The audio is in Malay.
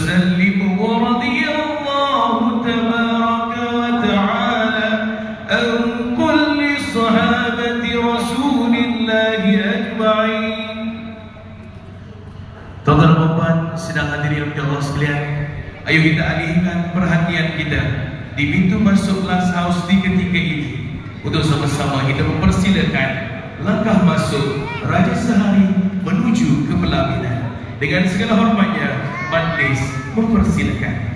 وسلم ورضي الله تبارك وتعالى عن كل صحابة رسول الله أجمعين. Tuan-tuan dan puan sedang hadirin Allah sekalian, ayo kita alihkan perhatian kita di pintu masuk Last House di ketika ini untuk sama-sama kita mempersilakan langkah masuk Raja Sehari menuju ke pelaminan. Dengan segala hormatnya, majlis mempersilakan.